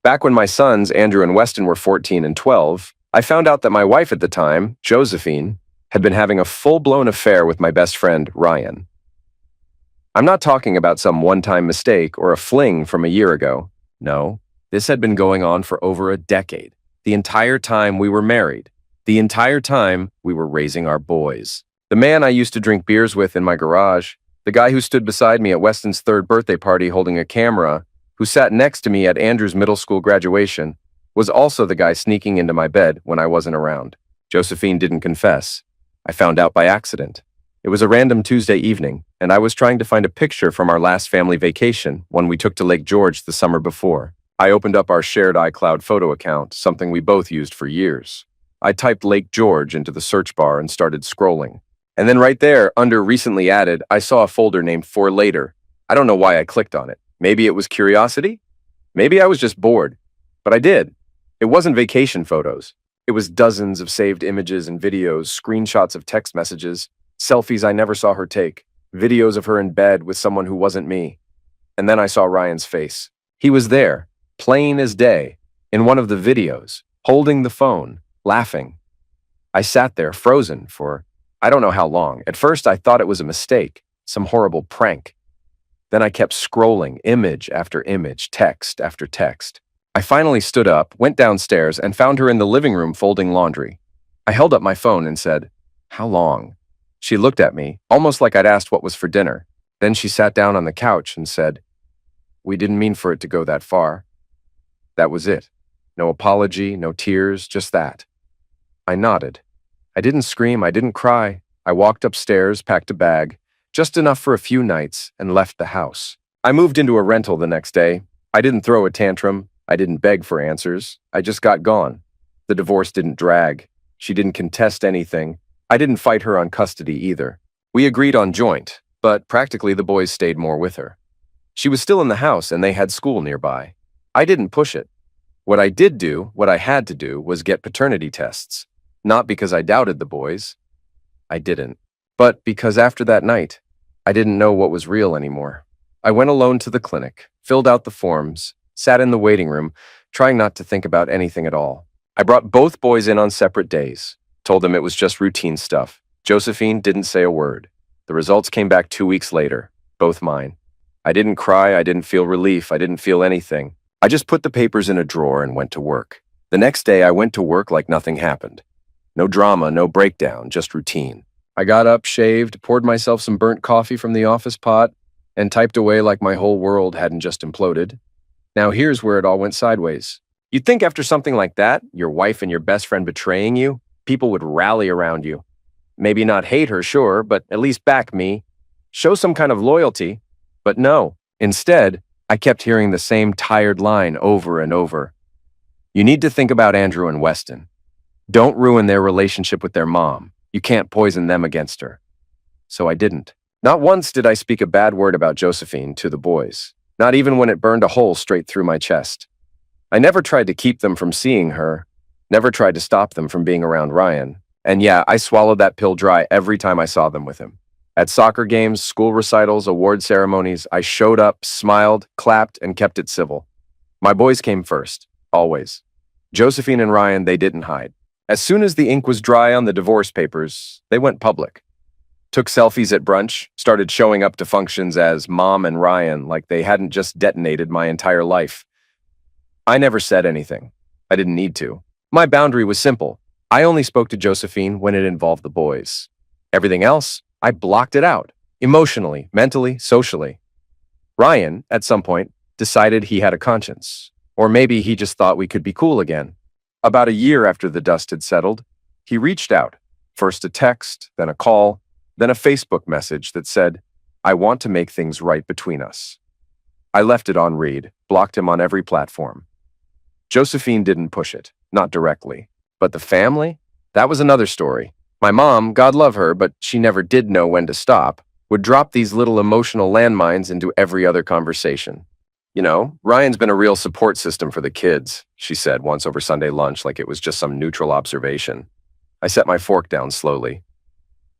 Back when my sons, Andrew and Weston, were 14 and 12, I found out that my wife at the time, Josephine, had been having a full-blown affair with my best friend, Ryan. I'm not talking about some one-time mistake or a fling from a year ago. No, this had been going on for over a decade. The entire time we were married. The entire time we were raising our boys. The man I used to drink beers with in my garage, the guy who stood beside me at Weston's third birthday party holding a camera, who sat next to me at Andrew's middle school graduation, was also the guy sneaking into my bed when I wasn't around. Josephine didn't confess. I found out by accident. It was a random Tuesday evening, and I was trying to find a picture from our last family vacation, one we took to Lake George the summer before. I opened up our shared iCloud photo account, something we both used for years. I typed Lake George into the search bar and started scrolling. And then right there, under Recently Added, I saw a folder named For Later. I don't know why I clicked on it. Maybe it was curiosity? Maybe I was just bored. But I did. It wasn't vacation photos. It was dozens of saved images and videos, screenshots of text messages, selfies I never saw her take, videos of her in bed with someone who wasn't me. And then I saw Ryan's face. He was there, plain as day, in one of the videos, holding the phone, laughing. I sat there, frozen, for I don't know how long. At first, I thought it was a mistake, some horrible prank. Then I kept scrolling, image after image, text after text. I finally stood up, went downstairs, and found her in the living room folding laundry. I held up my phone and said, "How long?" She looked at me, almost like I'd asked what was for dinner. Then she sat down on the couch and said, "We didn't mean for it to go that far." That was it. No apology, no tears, just that. I nodded. I didn't scream, I didn't cry. I walked upstairs, packed a bag, just enough for a few nights, and left the house. I moved into a rental the next day. I didn't throw a tantrum. I didn't beg for answers. I just got gone. The divorce didn't drag. She didn't contest anything. I didn't fight her on custody either. We agreed on joint, but practically the boys stayed more with her. She was still in the house and they had school nearby. I didn't push it. What I did do, what I had to do, was get paternity tests. Not because I doubted the boys. I didn't. But because after that night, I didn't know what was real anymore. I went alone to the clinic, filled out the forms, sat in the waiting room, trying not to think about anything at all. I brought both boys in on separate days, told them it was just routine stuff. Josephine didn't say a word. The results came back 2 weeks later, both mine. I didn't cry, I didn't feel relief, I didn't feel anything. I just put the papers in a drawer and went to work. The next day I went to work like nothing happened. No drama, no breakdown, just routine. I got up, shaved, poured myself some burnt coffee from the office pot, and typed away like my whole world hadn't just imploded. Now here's where it all went sideways. You'd think after something like that, your wife and your best friend betraying you, people would rally around you. Maybe not hate her, sure, but at least back me. Show some kind of loyalty. But no, instead, I kept hearing the same tired line over and over. You need to think about Andrew and Weston. Don't ruin their relationship with their mom. You can't poison them against her. So I didn't. Not once did I speak a bad word about Josephine to the boys, not even when it burned a hole straight through my chest. I never tried to keep them from seeing her, never tried to stop them from being around Ryan. And yeah, I swallowed that pill dry every time I saw them with him. At soccer games, school recitals, award ceremonies, I showed up, smiled, clapped, and kept it civil. My boys came first, always. Josephine and Ryan, they didn't hide. As soon as the ink was dry on the divorce papers, they went public. Took selfies at brunch, started showing up to functions as Mom and Ryan like they hadn't just detonated my entire life. I never said anything. I didn't need to. My boundary was simple. I only spoke to Josephine when it involved the boys. Everything else, I blocked it out, emotionally, mentally, socially. Ryan, at some point, decided he had a conscience. Or maybe he just thought we could be cool again. About a year after the dust had settled, he reached out. First a text, then a call, then a Facebook message that said, "I want to make things right between us." I left it on read, blocked him on every platform. Josephine didn't push it, not directly. But the family? That was another story. My mom, God love her, but she never did know when to stop, would drop these little emotional landmines into every other conversation. "You know, Ryan's been a real support system for the kids," she said once over Sunday lunch like it was just some neutral observation. I set my fork down slowly.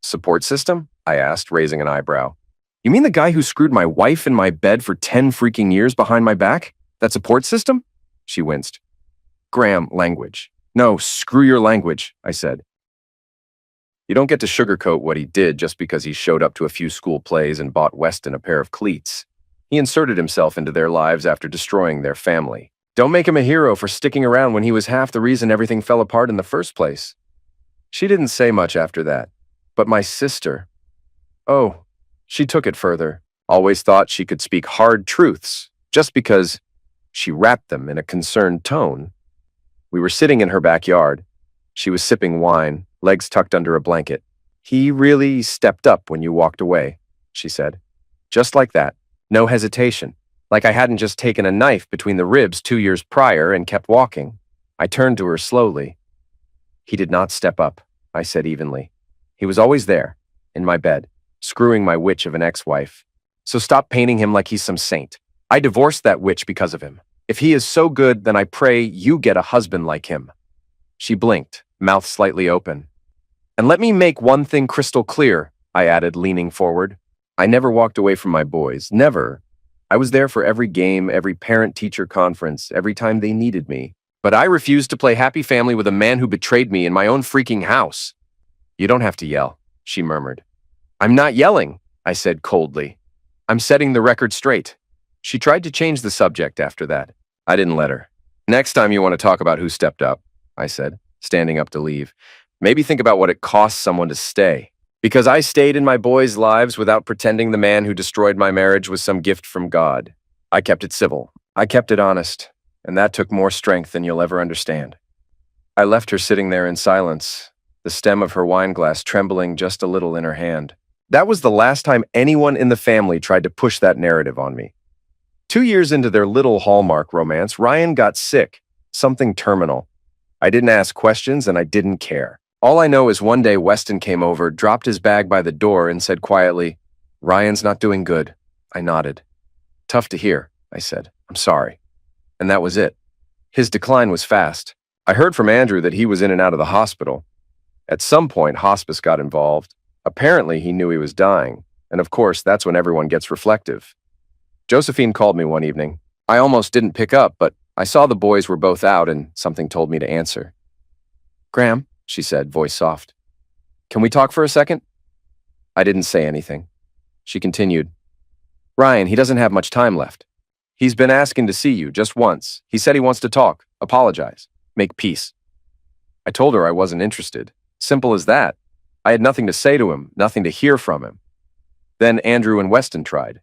"Support system?" I asked, raising an eyebrow. "You mean the guy who screwed my wife in my bed for 10 freaking years behind my back? That support system?" She winced. Graham, language. No, screw your language, I said. You don't get to sugarcoat what he did just because he showed up to a few school plays and bought Weston a pair of cleats. He inserted himself into their lives after destroying their family. Don't make him a hero for sticking around when he was half the reason everything fell apart in the first place. She didn't say much after that. But my sister... Oh, she took it further. Always thought she could speak hard truths, just because she rapped them in a concerned tone. We were sitting in her backyard. She was sipping wine, legs tucked under a blanket. He really stepped up when you walked away, she said. Just like that. No hesitation. Like I hadn't just taken a knife between the ribs 2 years prior and kept walking. I turned to her slowly. He did not step up, I said evenly. He was always there, in my bed, screwing my witch of an ex-wife. So stop painting him like he's some saint. I divorced that witch because of him. If he is so good, then I pray you get a husband like him. She blinked, mouth slightly open. And let me make one thing crystal clear, I added, leaning forward. I never walked away from my boys, never. I was there for every game, every parent-teacher conference, every time they needed me. But I refused to play happy family with a man who betrayed me in my own freaking house. You don't have to yell, she murmured. I'm not yelling, I said coldly. I'm setting the record straight. She tried to change the subject after that. I didn't let her. Next time you want to talk about who stepped up, I said, standing up to leave, maybe think about what it costs someone to stay. Because I stayed in my boys' lives without pretending the man who destroyed my marriage was some gift from God. I kept it civil. I kept it honest. And that took more strength than you'll ever understand. I left her sitting there in silence, the stem of her wine glass trembling just a little in her hand. That was the last time anyone in the family tried to push that narrative on me. 2 years into their little Hallmark romance, Ryan got sick, something terminal. I didn't ask questions and I didn't care. All I know is one day Weston came over, dropped his bag by the door and said quietly, Ryan's not doing good. I nodded. Tough to hear, I said. I'm sorry. And that was it. His decline was fast. I heard from Andrew that he was in and out of the hospital. At some point, hospice got involved. Apparently, he knew he was dying. And of course, that's when everyone gets reflective. Josephine called me one evening. I almost didn't pick up, but I saw the boys were both out and something told me to answer. Graham, she said, voice soft. Can we talk for a second? I didn't say anything. She continued. Ryan, he doesn't have much time left. He's been asking to see you just once. He said he wants to talk, apologize, make peace. I told her I wasn't interested. Simple as that. I had nothing to say to him, nothing to hear from him. Then Andrew and Weston tried.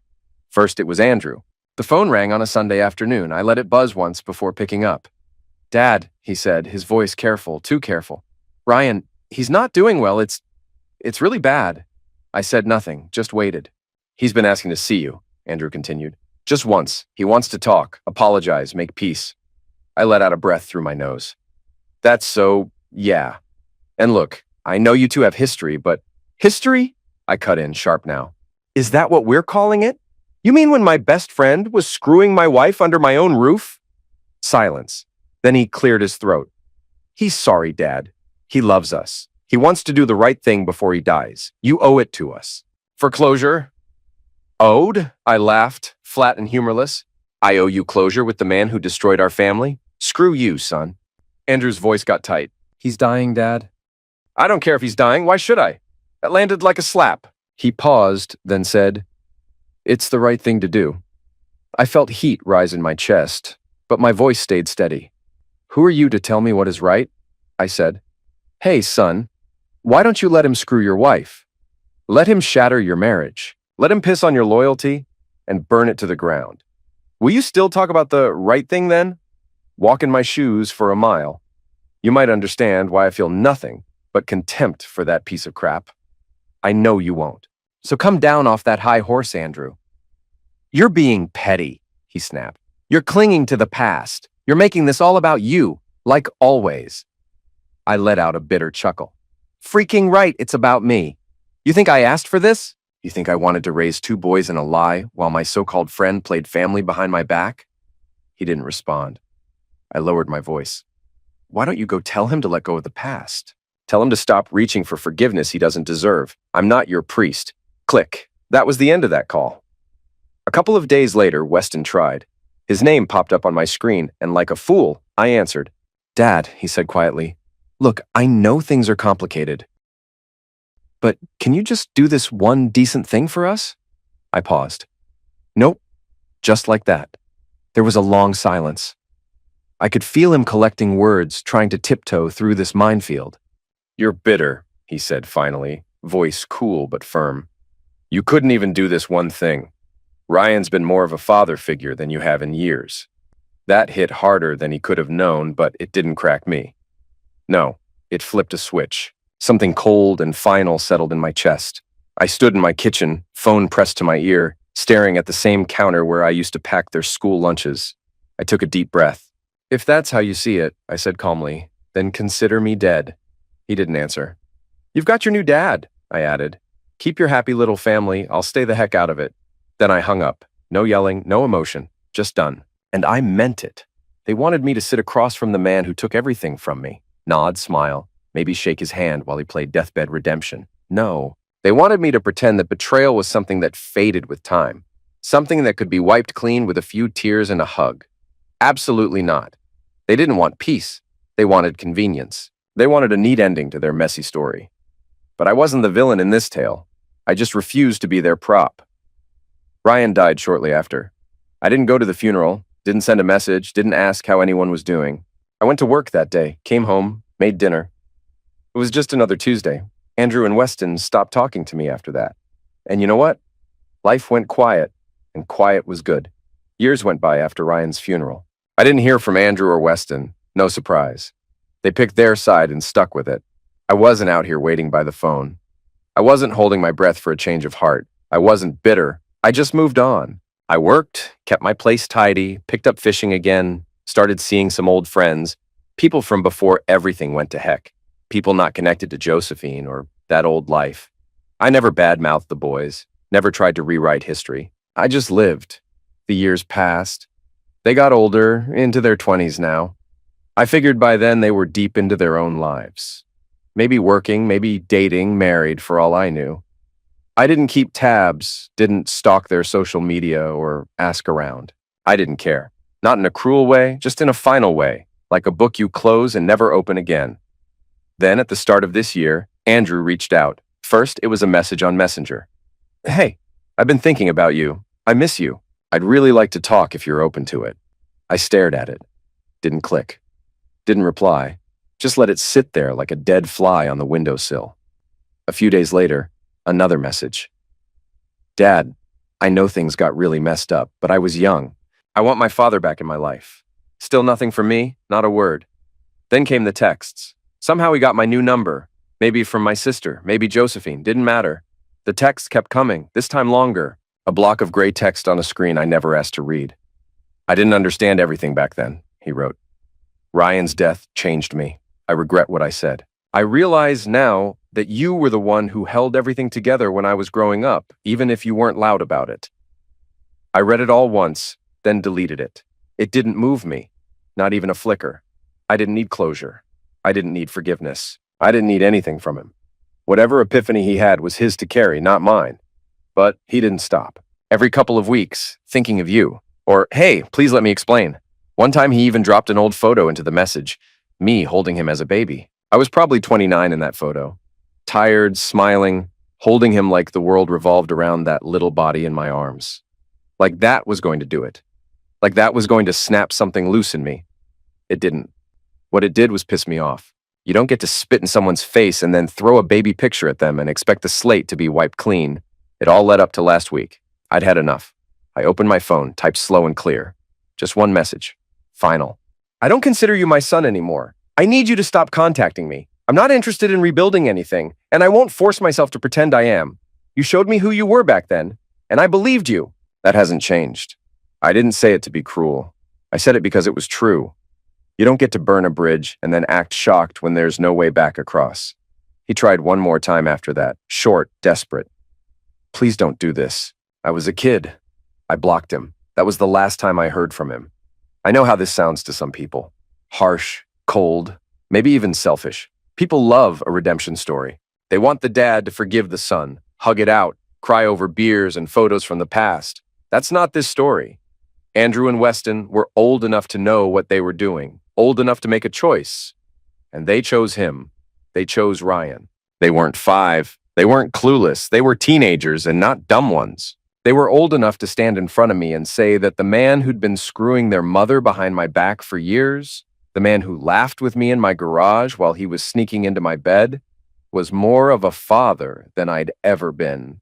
First it was Andrew. The phone rang on a Sunday afternoon. I let it buzz once before picking up. Dad, he said, his voice careful, too careful. Ryan, he's not doing well. It's really bad. I said nothing, just waited. He's been asking to see you, Andrew continued. Just once. He wants to talk, apologize, make peace. I let out a breath through my nose. That's so, yeah. And look, I know you two have history, but history? I cut in, sharp now. Is that what we're calling it? You mean when my best friend was screwing my wife under my own roof? Silence. Then he cleared his throat. He's sorry, Dad. He loves us. He wants to do the right thing before he dies. You owe it to us. For closure? Owed? I laughed, flat and humorless. I owe you closure with the man who destroyed our family? Screw you, son. Andrew's voice got tight. He's dying, Dad. I don't care if he's dying. Why should I? That landed like a slap. He paused, then said, It's the right thing to do. I felt heat rise in my chest, but my voice stayed steady. Who are you to tell me what is right? I said. Hey, son, why don't you let him screw your wife? Let him shatter your marriage. Let him piss on your loyalty and burn it to the ground. Will you still talk about the right thing then? Walk in my shoes for a mile. You might understand why I feel nothing but contempt for that piece of crap. I know you won't. So come down off that high horse, Andrew. You're being petty, he snapped. You're clinging to the past. You're making this all about you, like always. I let out a bitter chuckle. Freaking right, it's about me. You think I asked for this? You think I wanted to raise 2 boys in a lie while my so-called friend played family behind my back? He didn't respond. I lowered my voice. Why don't you go tell him to let go of the past? Tell him to stop reaching for forgiveness he doesn't deserve. I'm not your priest. Click. That was the end of that call. A couple of days later, Weston tried. His name popped up on my screen, and like a fool, I answered. "Dad," he said quietly, "look, I know things are complicated, but can you just do this one decent thing for us?" I paused. "Nope," just like that. There was a long silence. I could feel him collecting words, trying to tiptoe through this minefield. "You're bitter," he said finally, voice cool but firm. "You couldn't even do this one thing. Ryan's been more of a father figure than you have in years." That hit harder than he could have known, but it didn't crack me. No, it flipped a switch. Something cold and final settled in my chest. I stood in my kitchen, phone pressed to my ear, staring at the same counter where I used to pack their school lunches. I took a deep breath. "If that's how you see it," I said calmly, "then consider me dead." He didn't answer. "You've got your new dad," I added. "Keep your happy little family, I'll stay the heck out of it." Then I hung up. No yelling, no emotion, just done. And I meant it. They wanted me to sit across from the man who took everything from me. Nod, smile, maybe shake his hand while he played deathbed redemption. No. They wanted me to pretend that betrayal was something that faded with time. Something that could be wiped clean with a few tears and a hug. Absolutely not. They didn't want peace. They wanted convenience. They wanted a neat ending to their messy story. But I wasn't the villain in this tale. I just refused to be their prop. Ryan died shortly after. I didn't go to the funeral, didn't send a message, didn't ask how anyone was doing. I went to work that day, came home, made dinner. It was just another Tuesday. Andrew and Weston stopped talking to me after that. And you know what? Life went quiet, and quiet was good. Years went by after Ryan's funeral. I didn't hear from Andrew or Weston. No surprise. They picked their side and stuck with it. I wasn't out here waiting by the phone. I wasn't holding my breath for a change of heart. I wasn't bitter. I just moved on. I worked, kept my place tidy, picked up fishing again, started seeing some old friends, people from before everything went to heck, people not connected to Josephine or that old life. I never badmouthed the boys, never tried to rewrite history. I just lived. The years passed. They got older, into their 20s now. I figured by then they were deep into their own lives. Maybe working, maybe dating, married, for all I knew. I didn't keep tabs, didn't stalk their social media or ask around. I didn't care. Not in a cruel way, just in a final way, like a book you close and never open again. Then, at the start of this year, Andrew reached out. First, it was a message on Messenger. "Hey, I've been thinking about you. I miss you. I'd really like to talk if you're open to it." I stared at it. Didn't click. Didn't reply. Just let it sit there like a dead fly on the windowsill. A few days later, another message. "Dad, I know things got really messed up, but I was young. I want my father back in my life." Still nothing from me, not a word. Then came the texts. Somehow he got my new number. Maybe from my sister, maybe Josephine, didn't matter. The texts kept coming, this time longer. A block of gray text on a screen I never asked to read. "I didn't understand everything back then," he wrote. "Ryan's death changed me. I regret what I said. I realize now that you were the one who held everything together when I was growing up, even if you weren't loud about it." I read it all once, then deleted it. It didn't move me, not even a flicker. I didn't need closure. I didn't need forgiveness. I didn't need anything from him. Whatever epiphany he had was his to carry, not mine. But he didn't stop. Every couple of weeks, thinking of you. Or, "Hey, please let me explain." One time he even dropped an old photo into the message, me holding him as a baby. I was probably 29 in that photo. Tired, smiling, holding him like the world revolved around that little body in my arms. Like that was going to do it. Like that was going to snap something loose in me. It didn't. What it did was piss me off. You don't get to spit in someone's face and then throw a baby picture at them and expect the slate to be wiped clean. It all led up to last week. I'd had enough. I opened my phone, typed slow and clear. Just one message. Final. "I don't consider you my son anymore. I need you to stop contacting me. I'm not interested in rebuilding anything, and I won't force myself to pretend I am. You showed me who you were back then, and I believed you." That hasn't changed. I didn't say it to be cruel. I said it because it was true. You don't get to burn a bridge and then act shocked when there's no way back across. He tried one more time after that, short, desperate. "Please don't do this. I was a kid." I blocked him. That was the last time I heard from him. I know how this sounds to some people. Harsh, cold, maybe even selfish. People love a redemption story. They want the dad to forgive the son, hug it out, cry over beers and photos from the past. That's not this story. Andrew and Weston were old enough to know what they were doing, old enough to make a choice. And they chose him. They chose Ryan. They weren't 5. They weren't clueless. They were teenagers and not dumb ones. They were old enough to stand in front of me and say that the man who'd been screwing their mother behind my back for years, the man who laughed with me in my garage while he was sneaking into my bed, was more of a father than I'd ever been.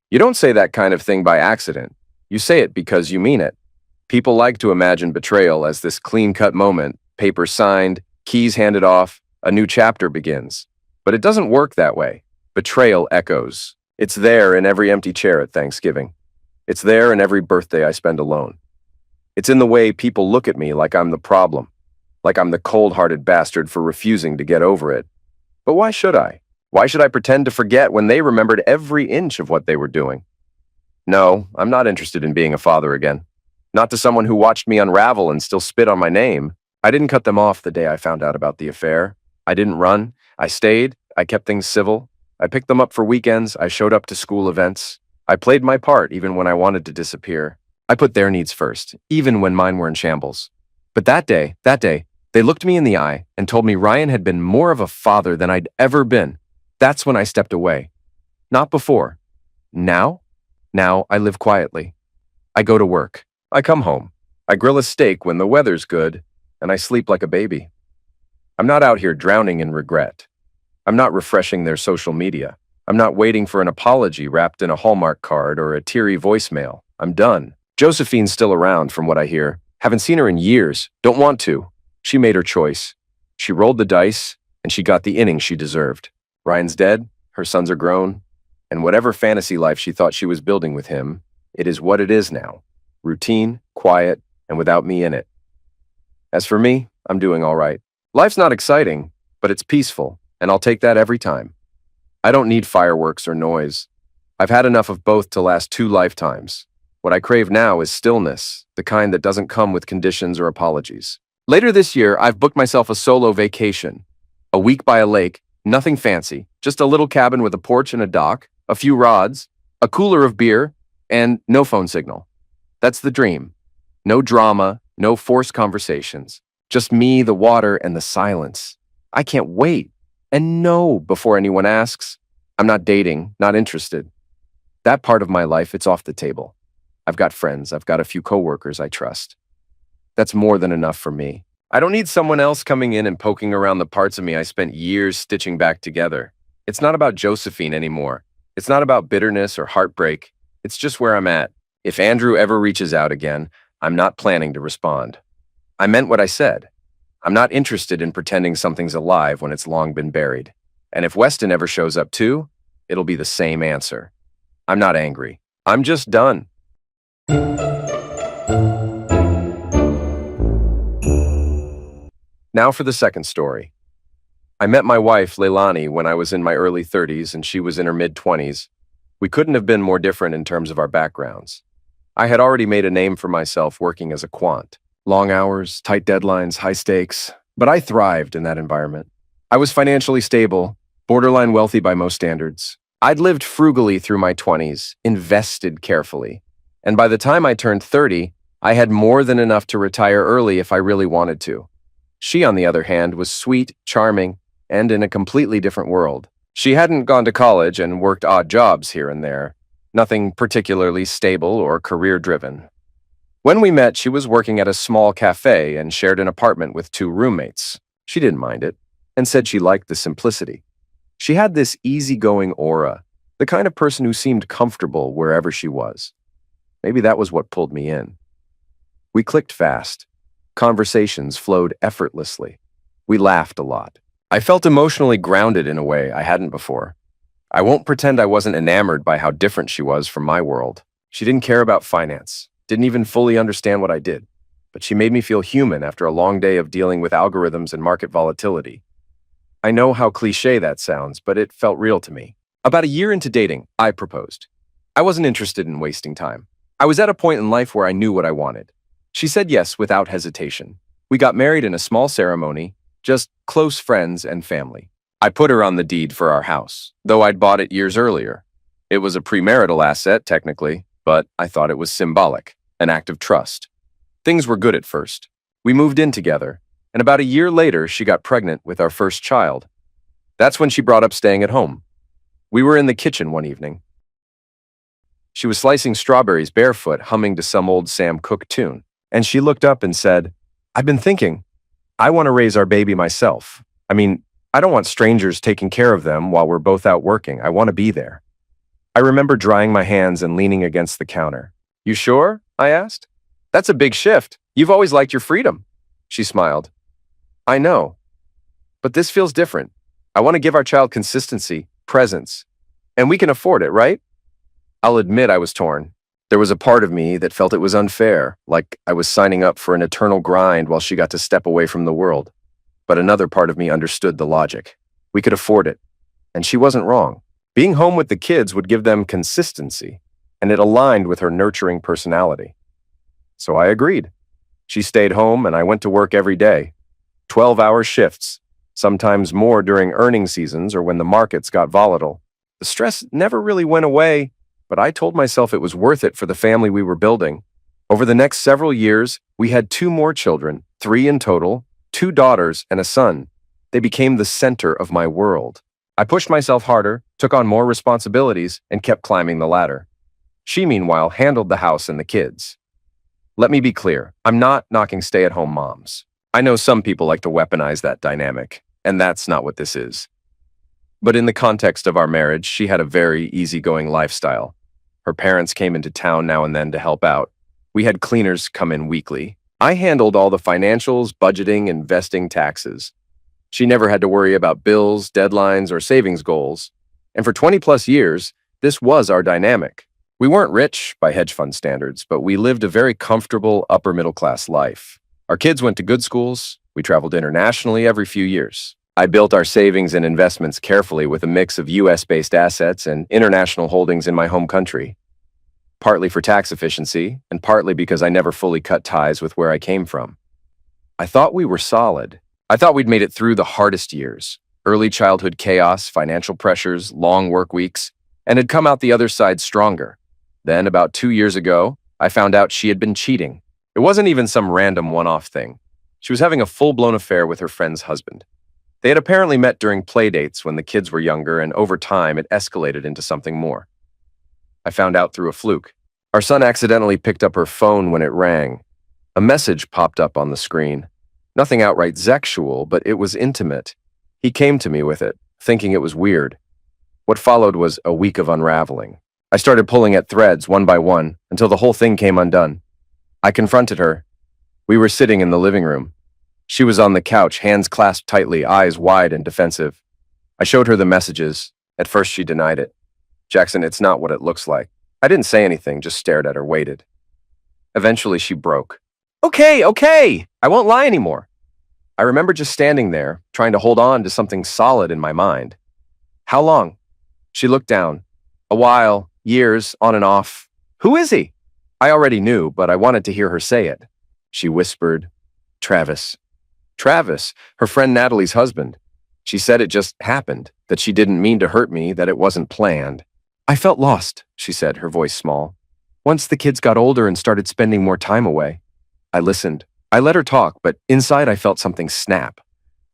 You don't say that kind of thing by accident. You say it because you mean it. People like to imagine betrayal as this clean-cut moment, paper signed, keys handed off, a new chapter begins. But it doesn't work that way. Betrayal echoes. It's there in every empty chair at Thanksgiving. It's there in every birthday I spend alone. It's in the way people look at me like I'm the problem, like I'm the cold-hearted bastard for refusing to get over it. But why should I? Why should I pretend to forget when they remembered every inch of what they were doing? No, I'm not interested in being a father again. Not to someone who watched me unravel and still spit on my name. I didn't cut them off the day I found out about the affair. I didn't run. I stayed. I kept things civil. I picked them up for weekends. I showed up to school events. I played my part even when I wanted to disappear. I put their needs first, even when mine were in shambles. But that day, they looked me in the eye and told me Ryan had been more of a father than I'd ever been. That's when I stepped away. Not before. Now? Now I live quietly. I go to work. I come home. I grill a steak when the weather's good, and I sleep like a baby. I'm not out here drowning in regret. I'm not refreshing their social media. I'm not waiting for an apology wrapped in a Hallmark card or a teary voicemail. I'm done. Josephine's still around, from what I hear. Haven't seen her in years. Don't want to. She made her choice. She rolled the dice, and she got the innings she deserved. Ryan's dead, her sons are grown, and whatever fantasy life she thought she was building with him, it is what it is now. Routine, quiet, and without me in it. As for me, I'm doing all right. Life's not exciting, but it's peaceful, and I'll take that every time. I don't need fireworks or noise. I've had enough of both to last 2 lifetimes. What I crave now is stillness, the kind that doesn't come with conditions or apologies. Later this year, I've booked myself a solo vacation. A week by a lake, nothing fancy, just a little cabin with a porch and a dock, a few rods, a cooler of beer, and no phone signal. That's the dream. No drama, no forced conversations. Just me, the water, and the silence. I can't wait. And no, before anyone asks, I'm not dating, not interested. That part of my life, it's off the table. I've got friends, I've got a few coworkers I trust. That's more than enough for me. I don't need someone else coming in and poking around the parts of me I spent years stitching back together. It's not about Josephine anymore. It's not about bitterness or heartbreak. It's just where I'm at. If Andrew ever reaches out again, I'm not planning to respond. I meant what I said. I'm not interested in pretending something's alive when it's long been buried. And if Weston ever shows up too, it'll be the same answer. I'm not angry. I'm just done. Now for the second story. I met my wife, Leilani, when I was in my early 30s and she was in her mid-20s. We couldn't have been more different in terms of our backgrounds. I had already made a name for myself working as a quant. Long hours, tight deadlines, high stakes, but I thrived in that environment. I was financially stable, borderline wealthy by most standards. I'd lived frugally through my 20s, invested carefully. And by the time I turned 30, I had more than enough to retire early if I really wanted to. She, on the other hand, was sweet, charming, and in a completely different world. She hadn't gone to college and worked odd jobs here and there. Nothing particularly stable or career-driven. When we met, she was working at a small cafe and shared an apartment with 2 roommates. She didn't mind it, and said she liked the simplicity. She had this easygoing aura, the kind of person who seemed comfortable wherever she was. Maybe that was what pulled me in. We clicked fast. Conversations flowed effortlessly. We laughed a lot. I felt emotionally grounded in a way I hadn't before. I won't pretend I wasn't enamored by how different she was from my world. She didn't care about finance, didn't even fully understand what I did, but she made me feel human after a long day of dealing with algorithms and market volatility. I know how cliché that sounds, but it felt real to me. About a year into dating, I proposed. I wasn't interested in wasting time. I was at a point in life where I knew what I wanted. She said yes without hesitation. We got married in a small ceremony, just close friends and family. I put her on the deed for our house, though I'd bought it years earlier. It was a premarital asset, technically, but I thought it was symbolic. an act of trust. Things were good at first. We moved in together, and about a year later, she got pregnant with our first child. That's when she brought up staying at home. We were in the kitchen one evening. She was slicing strawberries barefoot, humming to some old Sam Cooke tune, and she looked up and said, "I've been thinking, I want to raise our baby myself. I don't want strangers taking care of them while we're both out working. I want to be there." I remember drying my hands and leaning against the counter. "You sure?" I asked. "That's a big shift. You've always liked your freedom." She smiled. "I know, but this feels different. I want to give our child consistency, presence, and we can afford it, right?" I'll admit I was torn. There was a part of me that felt it was unfair, like I was signing up for an eternal grind while she got to step away from the world. But another part of me understood the logic. We could afford it, and she wasn't wrong. Being home with the kids would give them consistency, and it aligned with her nurturing personality. So I agreed. She stayed home, and I went to work every day. 12-hour shifts, sometimes more during earnings seasons or when the markets got volatile. The stress never really went away, but I told myself it was worth it for the family we were building. Over the next several years, we had 2 more children, 3 in total, 2 daughters and a son. They became the center of my world. I pushed myself harder, took on more responsibilities, and kept climbing the ladder. She, meanwhile, handled the house and the kids. Let me be clear, I'm not knocking stay-at-home moms. I know some people like to weaponize that dynamic, and that's not what this is. But in the context of our marriage, she had a very easygoing lifestyle. Her parents came into town now and then to help out. We had cleaners come in weekly. I handled all the financials, budgeting, investing, taxes. She never had to worry about bills, deadlines, or savings goals. And for 20-plus years, this was our dynamic. We weren't rich by hedge fund standards, but we lived a very comfortable upper-middle-class life. Our kids went to good schools. We traveled internationally every few years. I built our savings and investments carefully with a mix of U.S.-based assets and international holdings in my home country. Partly for tax efficiency, and partly because I never fully cut ties with where I came from. I thought we were solid. I thought we'd made it through the hardest years. Early childhood chaos, financial pressures, long work weeks, and had come out the other side stronger. Then, about 2 years ago, I found out she had been cheating. It wasn't even some random one-off thing. She was having a full-blown affair with her friend's husband. They had apparently met during play dates when the kids were younger, and over time it escalated into something more. I found out through a fluke. Our son accidentally picked up her phone when it rang. A message popped up on the screen. Nothing outright sexual, but it was intimate. He came to me with it, thinking it was weird. What followed was a week of unraveling. I started pulling at threads one by one until the whole thing came undone. I confronted her. We were sitting in the living room. She was on the couch, hands clasped tightly, eyes wide and defensive. I showed her the messages. At first, she denied it. "Jackson, it's not what it looks like." I didn't say anything, just stared at her, waited. Eventually, she broke. Okay, I won't lie anymore." I remember just standing there, trying to hold on to something solid in my mind. "How long?" She looked down. "A while, years, on and off." "Who is he?" I already knew, but I wanted to hear her say it. She whispered, "Travis." Travis, her friend Natalie's husband. She said it just happened, that she didn't mean to hurt me, that it wasn't planned. "I felt lost," she said, her voice small. "Once the kids got older and started spending more time away." I listened. I let her talk, but inside I felt something snap.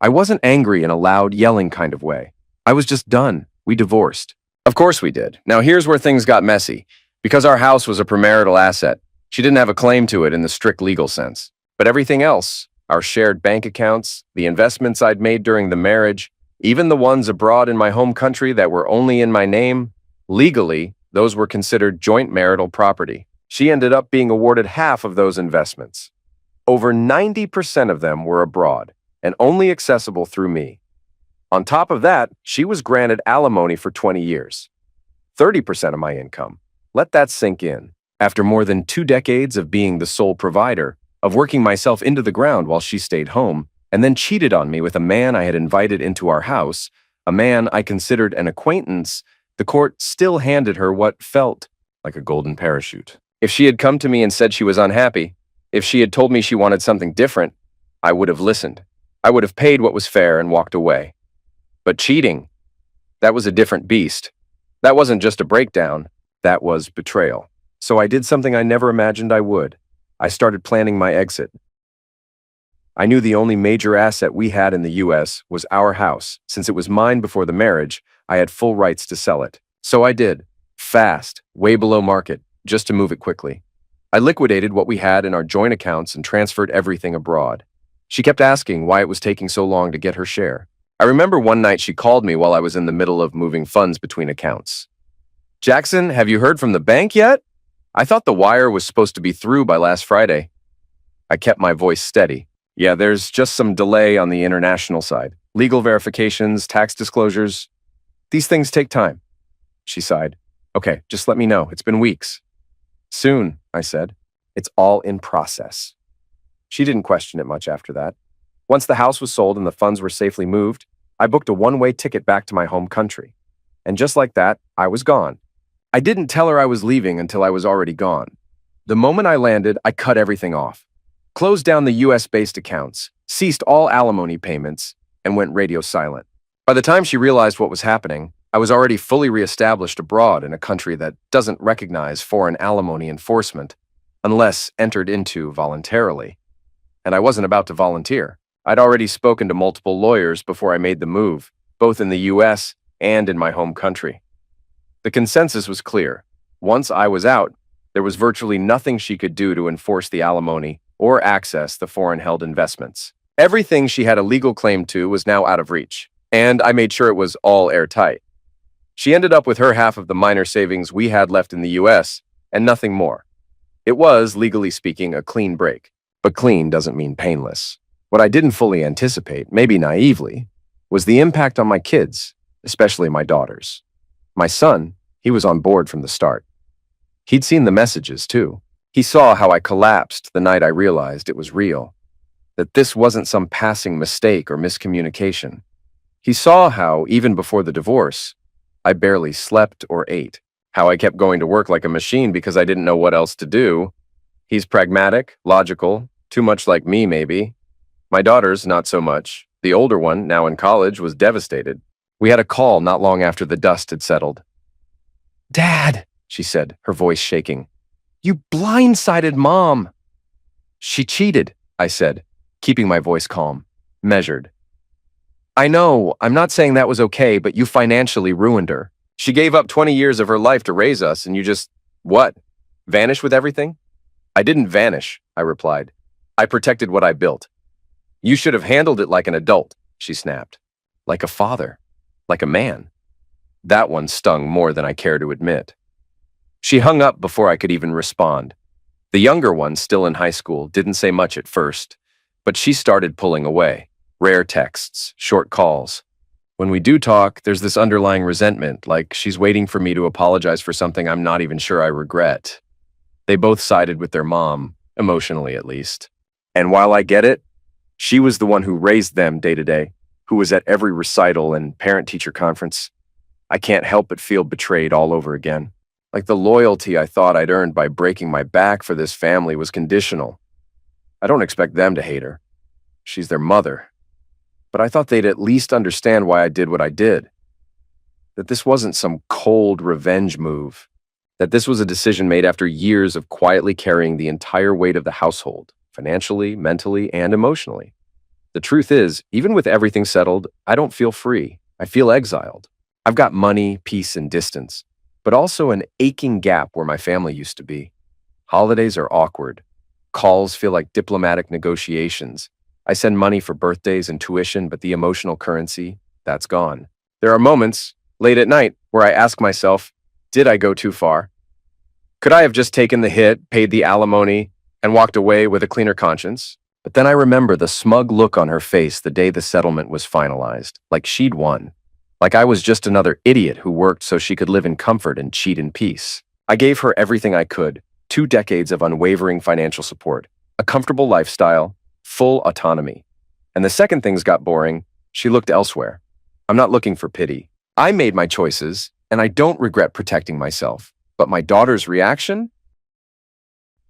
I wasn't angry in a loud, yelling kind of way. I was just done. We divorced. Of course we did. Now here's where things got messy. Because our house was a premarital asset, she didn't have a claim to it in the strict legal sense. But everything else, our shared bank accounts, the investments I'd made during the marriage, even the ones abroad in my home country that were only in my name, legally, those were considered joint marital property. She ended up being awarded half of those investments. Over 90% of them were abroad and only accessible through me. On top of that, she was granted alimony for 20 years. 30% of my income. Let that sink in. After more than 2 decades of being the sole provider, of working myself into the ground while she stayed home, and then cheated on me with a man I had invited into our house, a man I considered an acquaintance, the court still handed her what felt like a golden parachute. If she had come to me and said she was unhappy, if she had told me she wanted something different, I would have listened. I would have paid what was fair and walked away. But cheating, that was a different beast. That wasn't just a breakdown, that was betrayal. So I did something I never imagined I would. I started planning my exit. I knew the only major asset we had in the US was our house. Since it was mine before the marriage, I had full rights to sell it. So I did. Fast, way below market, just to move it quickly. I liquidated what we had in our joint accounts and transferred everything abroad. She kept asking why it was taking so long to get her share. I remember one night she called me while I was in the middle of moving funds between accounts. "Jackson, have you heard from the bank yet? I thought the wire was supposed to be through by last Friday." I kept my voice steady. "Yeah, there's just some delay on the international side. Legal verifications, tax disclosures. These things take time." She sighed. "Okay, just let me know. It's been weeks." "Soon," I said. "It's all in process." She didn't question it much after that. Once the house was sold and the funds were safely moved, I booked a one-way ticket back to my home country. And just like that, I was gone. I didn't tell her I was leaving until I was already gone. The moment I landed, I cut everything off. Closed down the US-based accounts, ceased all alimony payments, and went radio silent. By the time she realized what was happening, I was already fully reestablished abroad in a country that doesn't recognize foreign alimony enforcement unless entered into voluntarily. And I wasn't about to volunteer. I'd already spoken to multiple lawyers before I made the move, both in the US and in my home country. The consensus was clear. Once I was out, there was virtually nothing she could do to enforce the alimony or access the foreign-held investments. Everything she had a legal claim to was now out of reach, and I made sure it was all airtight. She ended up with her half of the minor savings we had left in the US, and nothing more. It was, legally speaking, a clean break, but clean doesn't mean painless. What I didn't fully anticipate, maybe naively, was the impact on my kids, especially my daughters. My son, he was on board from the start. He'd seen the messages, too. He saw how I collapsed the night I realized it was real, that this wasn't some passing mistake or miscommunication. He saw how, even before the divorce, I barely slept or ate, how I kept going to work like a machine because I didn't know what else to do. He's pragmatic, logical, too much like me, maybe. My daughters, not so much. The older one, now in college, was devastated. We had a call not long after the dust had settled. "Dad," she said, her voice shaking. "You blindsided Mom." "She cheated," I said, keeping my voice calm, measured. "I know, I'm not saying that was okay, but you financially ruined her. She gave up 20 years of her life to raise us, and you just, what, vanish with everything?" "I didn't vanish," I replied. "I protected what I built." "You should have handled it like an adult," she snapped. "Like a father. Like a man." That one stung more than I care to admit. She hung up before I could even respond. The younger one, still in high school, didn't say much at first, but she started pulling away. Rare texts, short calls. When we do talk, there's this underlying resentment, like she's waiting for me to apologize for something I'm not even sure I regret. They both sided with their mom, emotionally at least. And while I get it, she was the one who raised them day to day, who was at every recital and parent-teacher conference. I can't help but feel betrayed all over again. Like the loyalty I thought I'd earned by breaking my back for this family was conditional. I don't expect them to hate her. She's their mother. But I thought they'd at least understand why I did what I did. That this wasn't some cold revenge move. That this was a decision made after years of quietly carrying the entire weight of the household, financially, mentally, and emotionally. The truth is, even with everything settled, I don't feel free. I feel exiled. I've got money, peace, and distance, but also an aching gap where my family used to be. Holidays are awkward. Calls feel like diplomatic negotiations. I send money for birthdays and tuition, but the emotional currency, that's gone. There are moments, late at night, where I ask myself, did I go too far? Could I have just taken the hit, paid the alimony, and walked away with a cleaner conscience? But then I remember the smug look on her face the day the settlement was finalized, like she'd won. Like I was just another idiot who worked so she could live in comfort and cheat in peace. I gave her everything I could, 2 decades of unwavering financial support, a comfortable lifestyle, full autonomy. And the second things got boring, she looked elsewhere. I'm not looking for pity. I made my choices, and I don't regret protecting myself. But my daughter's reaction?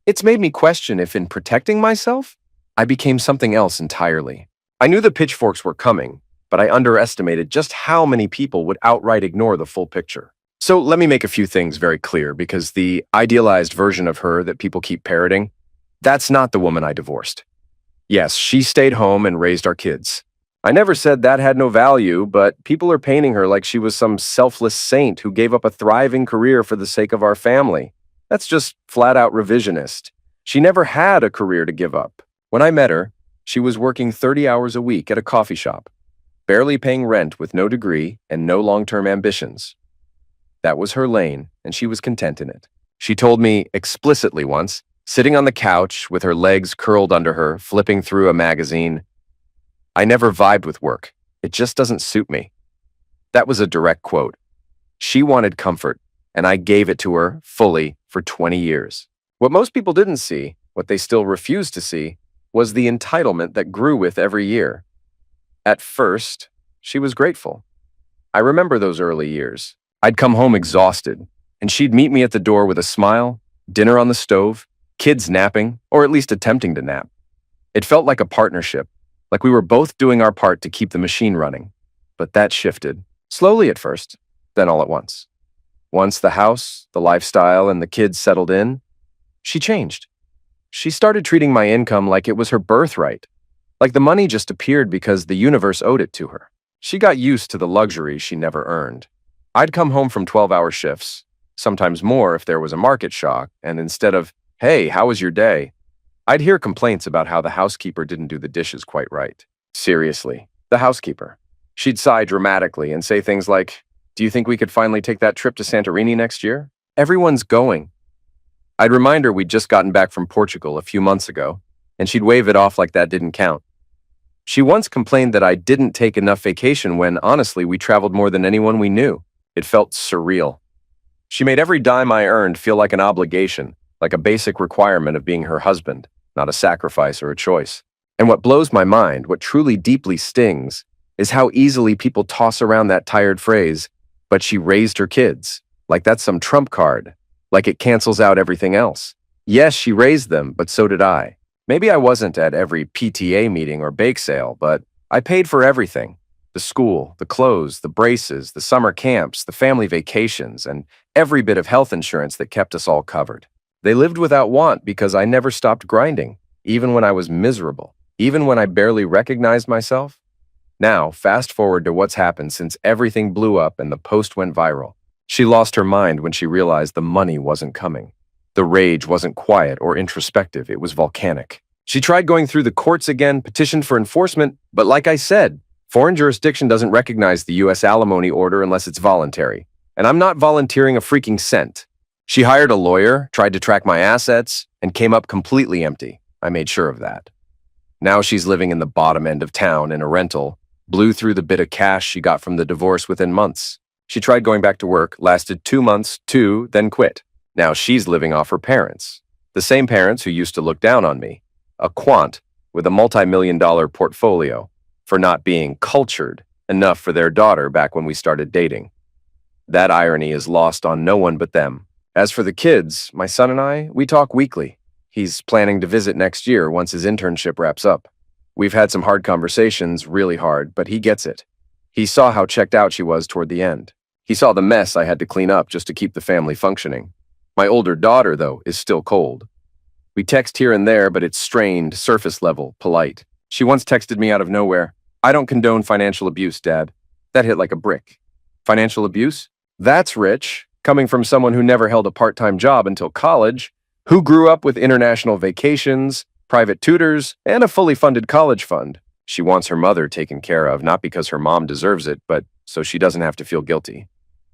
It's made me question if in protecting myself, I became something else entirely. I knew the pitchforks were coming, but I underestimated just how many people would outright ignore the full picture. So let me make a few things very clear because the idealized version of her that people keep parroting, that's not the woman I divorced. Yes, she stayed home and raised our kids. I never said that had no value, but people are painting her like she was some selfless saint who gave up a thriving career for the sake of our family. That's just flat out revisionist. She never had a career to give up. When I met her, she was working 30 hours a week at a coffee shop, barely paying rent with no degree and no long-term ambitions. That was her lane, and she was content in it. She told me explicitly once, sitting on the couch with her legs curled under her, flipping through a magazine, "I never vibed with work. It just doesn't suit me." That was a direct quote. She wanted comfort, and I gave it to her fully for 20 years. What most people didn't see, what they still refused to see, was the entitlement that grew with every year. At first, she was grateful. I remember those early years. I'd come home exhausted, and she'd meet me at the door with a smile, dinner on the stove, kids napping, or at least attempting to nap. It felt like a partnership, like we were both doing our part to keep the machine running. But that shifted, slowly at first, then all at once. Once the house, the lifestyle, and the kids settled in, she changed. She started treating my income like it was her birthright, like the money just appeared because the universe owed it to her. She got used to the luxury she never earned. I'd come home from 12-hour shifts, sometimes more if there was a market shock, and instead of, "Hey, how was your day?" I'd hear complaints about how the housekeeper didn't do the dishes quite right. Seriously, the housekeeper. She'd sigh dramatically and say things like, "Do you think we could finally take that trip to Santorini next year? Everyone's going." I'd remind her we'd just gotten back from Portugal a few months ago, and she'd wave it off like that didn't count. She once complained that I didn't take enough vacation when, honestly, we traveled more than anyone we knew. It felt surreal. She made every dime I earned feel like an obligation, like a basic requirement of being her husband, not a sacrifice or a choice. And what blows my mind, what truly deeply stings, is how easily people toss around that tired phrase, "but she raised her kids," like that's some trump card, like it cancels out everything else. Yes, she raised them, but so did I. Maybe I wasn't at every PTA meeting or bake sale, but I paid for everything. The school, the clothes, the braces, the summer camps, the family vacations, and every bit of health insurance that kept us all covered. They lived without want because I never stopped grinding, even when I was miserable, even when I barely recognized myself. Now, fast forward to what's happened since everything blew up and the post went viral. She lost her mind when she realized the money wasn't coming. The rage wasn't quiet or introspective, it was volcanic. She tried going through the courts again, petitioned for enforcement, but like I said, foreign jurisdiction doesn't recognize the U.S. alimony order unless it's voluntary. And I'm not volunteering a freaking cent. She hired a lawyer, tried to track my assets, and came up completely empty. I made sure of that. Now she's living in the bottom end of town in a rental, blew through the bit of cash she got from the divorce within months. She tried going back to work, lasted 2 months, then quit. Now she's living off her parents. The same parents who used to look down on me. A quant with a multi-million-dollar portfolio for not being cultured enough for their daughter back when we started dating. That irony is lost on no one but them. As for the kids, my son and I, we talk weekly. He's planning to visit next year once his internship wraps up. We've had some hard conversations, really hard, but he gets it. He saw how checked out she was toward the end. He saw the mess I had to clean up just to keep the family functioning. My older daughter, though, is still cold. We text here and there, but it's strained, surface level, polite. She once texted me out of nowhere, "I don't condone financial abuse, Dad." That hit like a brick. Financial abuse? That's rich, coming from someone who never held a part-time job until college, who grew up with international vacations, private tutors, and a fully funded college fund. She wants her mother taken care of, not because her mom deserves it, but so she doesn't have to feel guilty.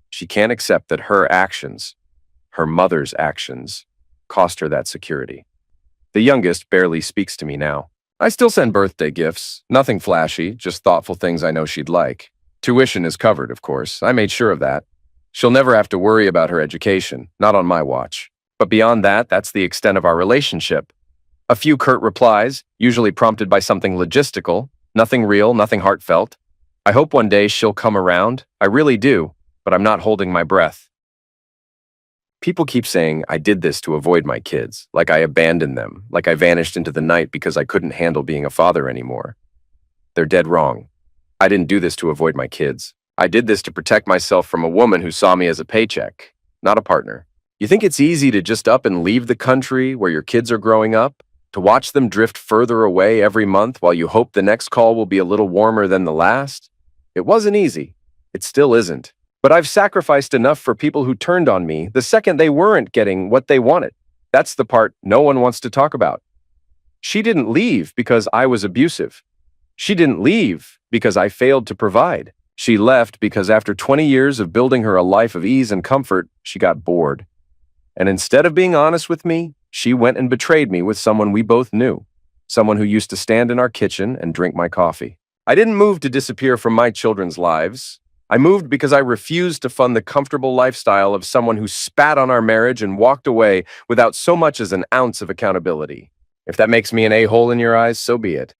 She can't accept that her actions, her mother's actions, cost her that security. The youngest barely speaks to me now. I still send birthday gifts, nothing flashy, just thoughtful things I know she'd like. Tuition is covered, of course. I made sure of that. She'll never have to worry about her education, not on my watch. But beyond that, that's the extent of our relationship. A few curt replies, usually prompted by something logistical, nothing real, nothing heartfelt. I hope one day she'll come around. I really do, but I'm not holding my breath. People keep saying I did this to avoid my kids, like I abandoned them, like I vanished into the night because I couldn't handle being a father anymore. They're dead wrong. I didn't do this to avoid my kids. I did this to protect myself from a woman who saw me as a paycheck, not a partner. You think it's easy to just up and leave the country where your kids are growing up? To watch them drift further away every month while you hope the next call will be a little warmer than the last? It wasn't easy. It still isn't. But I've sacrificed enough for people who turned on me the second they weren't getting what they wanted. That's the part no one wants to talk about. She didn't leave because I was abusive. She didn't leave because I failed to provide. She left because after 20 years of building her a life of ease and comfort, she got bored. And instead of being honest with me, she went and betrayed me with someone we both knew, someone who used to stand in our kitchen and drink my coffee. I didn't move to disappear from my children's lives. I moved because I refused to fund the comfortable lifestyle of someone who spat on our marriage and walked away without so much as an ounce of accountability. If that makes me an a-hole in your eyes, so be it.